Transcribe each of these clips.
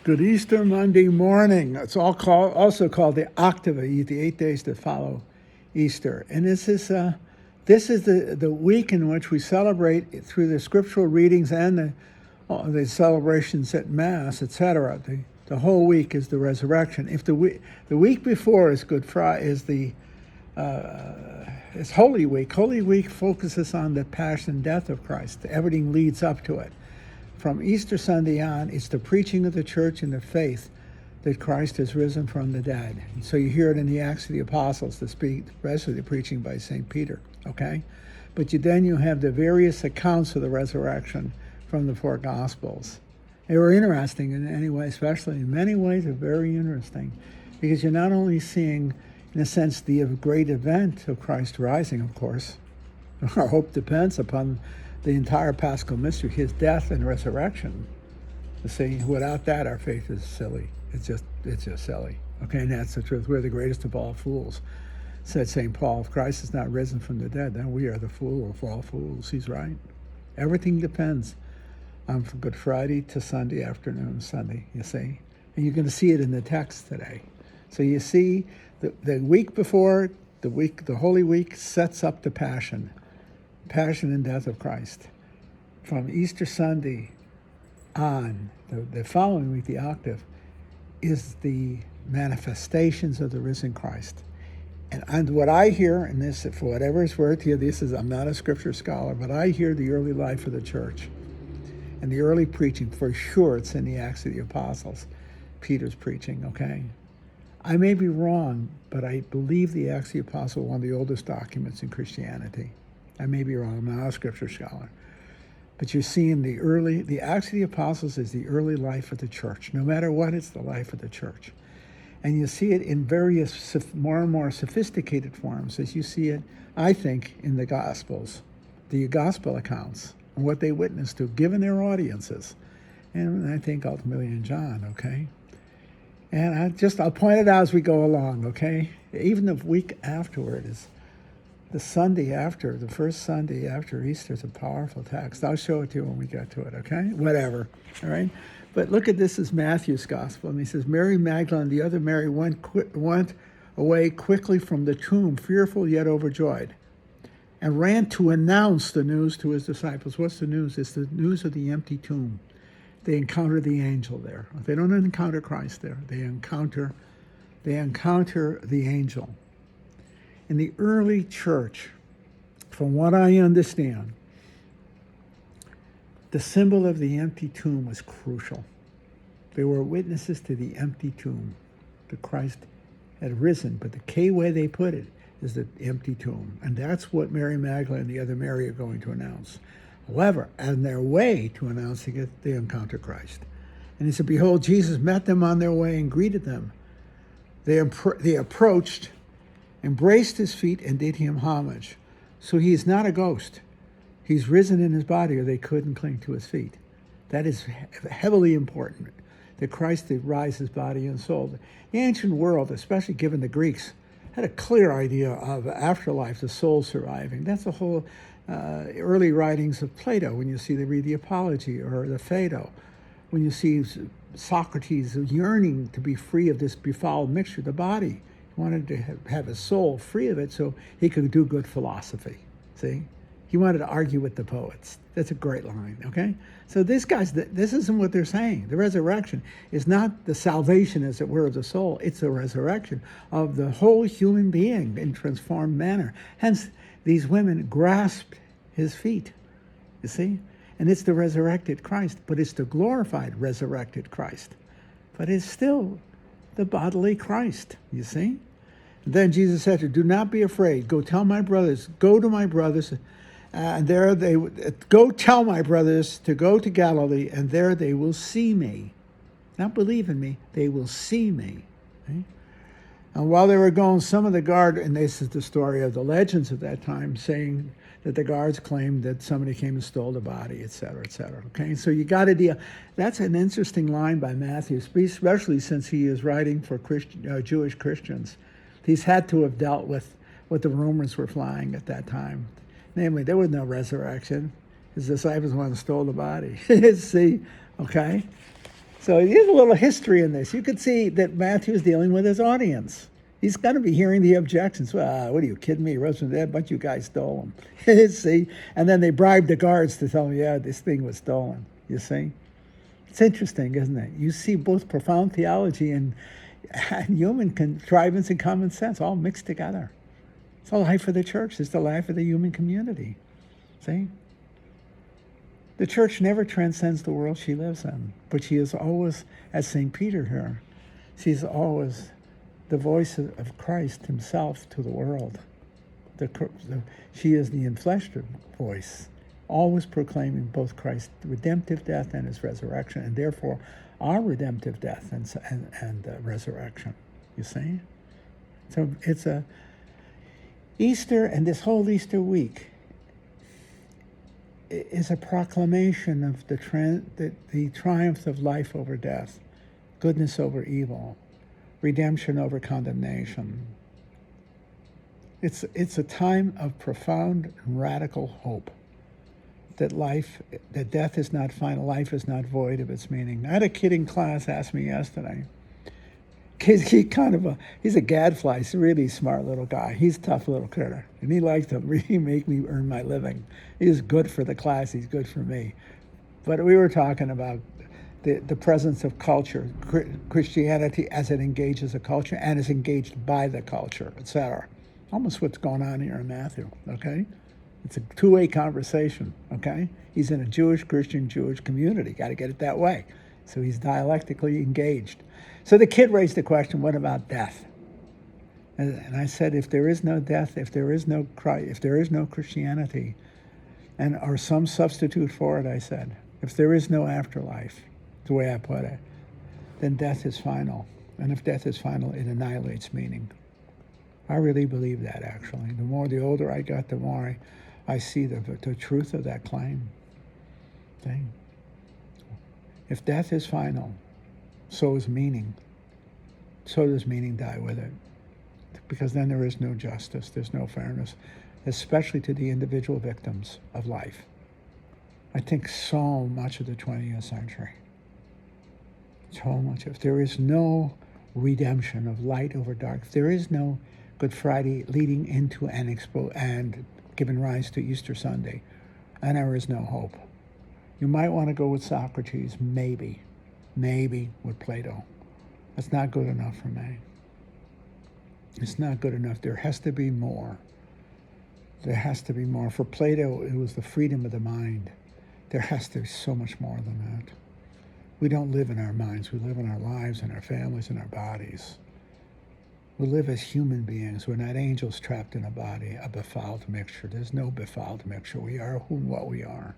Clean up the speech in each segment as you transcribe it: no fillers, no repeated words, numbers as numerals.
Good Easter Monday morning. It's also called the Octava, the 8 days that follow Easter. And this is the week in which we celebrate through the scriptural readings and the celebrations at Mass, etc. The whole week is the resurrection. If the week before is Good Friday, it's Holy Week. Holy Week focuses on the passion and death of Christ. Everything leads up to it. From Easter Sunday on, it's the preaching of the church and the faith that Christ has risen from the dead. And so you hear it in the Acts of the Apostles, especially the preaching by St. Peter, okay? But then you have the various accounts of the resurrection from the four Gospels. They were interesting in any way, especially in many ways they're very interesting, because you're not only seeing, in a sense, the great event of Christ rising, of course. Our hope depends upon the entire Paschal mystery, his death and resurrection. You see, without that, our faith is silly. It's just silly. Okay, and that's the truth. We're the greatest of all fools, said St. Paul. If Christ is not risen from the dead, then we are the fool of all fools. He's right. Everything depends on from Good Friday to Sunday afternoon, Sunday, you see. And you're going to see it in the text today. So you see, the week before, the Holy Week sets up the passion and death of Christ. From Easter Sunday on, the following week, the octave, is the manifestations of the risen Christ. And what I hear, and this, for whatever it's worth here, I'm not a scripture scholar, but I hear the early life of the church and the early preaching. For sure, it's in the Acts of the Apostles, Peter's preaching, okay? I may be wrong, but I believe the Acts of the Apostles are one of the oldest documents in Christianity. I may be wrong, I'm not a scripture scholar. But you're seeing the Acts of the Apostles is the early life of the church. No matter what, it's the life of the church. And you see it in various more and more sophisticated forms, as you see it, I think, in the Gospels, the Gospel accounts, and what they witnessed to, given their audiences. And I think ultimately in John, okay? And I'll point it out as we go along, okay? Even the week afterward is the Sunday after, the first Sunday after Easter is a powerful text. I'll show it to you when we get to it, okay? Whatever, all right? But look at this as Matthew's gospel. And he says, Mary Magdalene and the other Mary went away quickly from the tomb, fearful yet overjoyed, and ran to announce the news to his disciples. What's the news? It's the news of the empty tomb. They encounter the angel there. They don't encounter Christ there. They encounter the angel. In the early church, from what I understand, the symbol of the empty tomb was crucial. They were witnesses to the empty tomb, that Christ had risen, but the key way they put it is the empty tomb. And that's what Mary Magdalene and the other Mary are going to announce. However, on their way to announcing it, they encounter Christ. And he said, behold, Jesus met them on their way and greeted them. They approached, embraced his feet, and did him homage. So he is not a ghost. He's risen in his body, or they couldn't cling to his feet. That is heavily important, that Christ did rise his body and soul. The ancient world, especially given the Greeks, had a clear idea of afterlife, the soul surviving. That's the whole early writings of Plato, when you read the Apology or the Phaedo, when you see Socrates yearning to be free of this befouled mixture, the body. He wanted to have his soul free of it so he could do good philosophy, see? He wanted to argue with the poets. That's a great line, okay? So this isn't what they're saying. The resurrection is not the salvation, as it were, of the soul. It's the resurrection of the whole human being in transformed manner. Hence, these women grasped his feet, you see? And it's the resurrected Christ, but it's the glorified resurrected Christ. But it's still the bodily Christ, you see? And then Jesus said to her, do not be afraid. Go tell my brothers, go to my brothers, and there they go tell my brothers to go to Galilee, and there they will see me. Not believe in me, they will see me. Okay? And while they were going, some of the guard, and this is the story of the legends of that time, saying that the guards claimed that somebody came and stole the body, et cetera, et cetera. Okay, so you got a deal. That's an interesting line by Matthew, especially since he is writing for Jewish Christians. He's had to have dealt with what the rumors were flying at that time. Namely, there was no resurrection. His disciples went and stole the body. See, okay? So here's a little history in this. You could see that Matthew is dealing with his audience. He's going to be hearing the objections. Well, what are you kidding me? He rose from the dead, a bunch of you guys stole him. See? And then they bribed the guards to tell him, yeah, this thing was stolen. You see? It's interesting, isn't it? You see both profound theology and human contrivance and common sense all mixed together. It's the life of the church. It's the life of the human community. See? The church never transcends the world she lives in, but she is always, as St. Peter here, she's always the voice of Christ himself to the world. She is the enfleshed voice, always proclaiming both Christ's redemptive death and his resurrection, and therefore our redemptive death and resurrection. You see? So it's a Easter, and this whole Easter week is a proclamation of the triumph of life over death, goodness over evil, redemption over condemnation. It's a time of profound and radical hope that death is not final, life is not void of its meaning. I had a kid in class ask me yesterday. He's a gadfly. He's a really smart little guy. He's a tough little critter, and he likes to really make me earn my living. He's good for the class. He's good for me. But we were talking about the presence of culture, Christianity as it engages a culture and is engaged by the culture, etc. Almost what's going on here in Matthew, okay? It's a two-way conversation, okay? He's in a Jewish, Christian, Jewish community. Got to get it that way. So he's dialectically engaged. So the kid raised the question, what about death? And I said, if there is no death, if there is no Christ, if there is no Christianity, or some substitute for it, I said, if there is no afterlife, the way I put it, then death is final. And if death is final, it annihilates meaning. I really believe that, actually. The older I got, the more I see the truth of that claim. Thing. If death is final, so is meaning. So does meaning die with it. Because then there is no justice, there's no fairness, especially to the individual victims of life. I think so much of the 20th century. So much. If there is no redemption of light over dark, if there is no Good Friday leading into and giving rise to Easter Sunday, and there is no hope. You might want to go with Socrates, maybe with Plato. That's not good enough for me. It's not good enough. There has to be more. There has to be more. For Plato, it was the freedom of the mind. There has to be so much more than that. We don't live in our minds. We live in our lives and our families and our bodies. We live as human beings. We're not angels trapped in a body, a befouled mixture. There's no befouled mixture. We are who and what we are.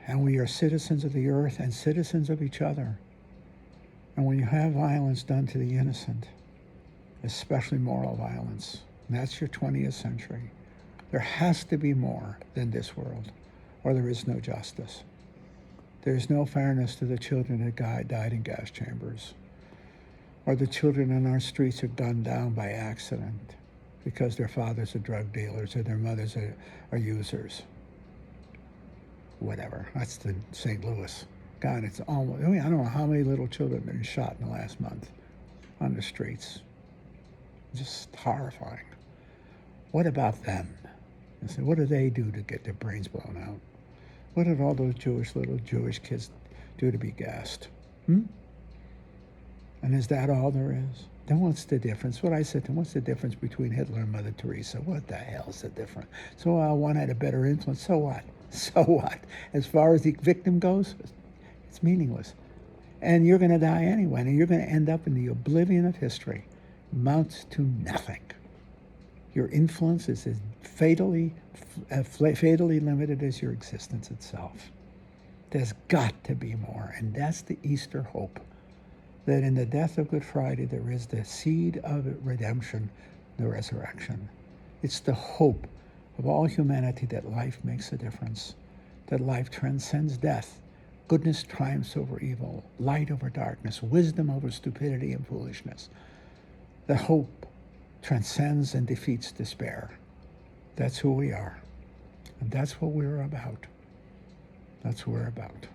And we are citizens of the earth and citizens of each other. And when you have violence done to the innocent, especially moral violence, and that's your 20th century, there has to be more than this world, or there is no justice. There's no fairness to the children that died in gas chambers, or the children on our streets are gunned down by accident because their fathers are drug dealers or their mothers are users. Whatever. That's the St. Louis. God, it's almost, I don't know how many little children have been shot in the last month on the streets. Just horrifying. What about them? I said, what do they do to get their brains blown out? What did all those little Jewish kids do to be gassed? And is that all there is? Then what's the difference? What I said to them, what's the difference between Hitler and Mother Teresa? What the hell's the difference? So one had a better influence. So what? So what? As far as the victim goes, it's meaningless. And you're going to die anyway, and you're going to end up in the oblivion of history. Amounts to nothing. Your influence is as fatally limited as your existence itself. There's got to be more, and that's the Easter hope. That in the death of Good Friday, there is the seed of redemption, the resurrection. It's the hope of all humanity that life makes a difference, that life transcends death, goodness triumphs over evil, light over darkness, wisdom over stupidity and foolishness. The hope transcends and defeats despair. That's who we are, and that's what we're about. That's what we're about.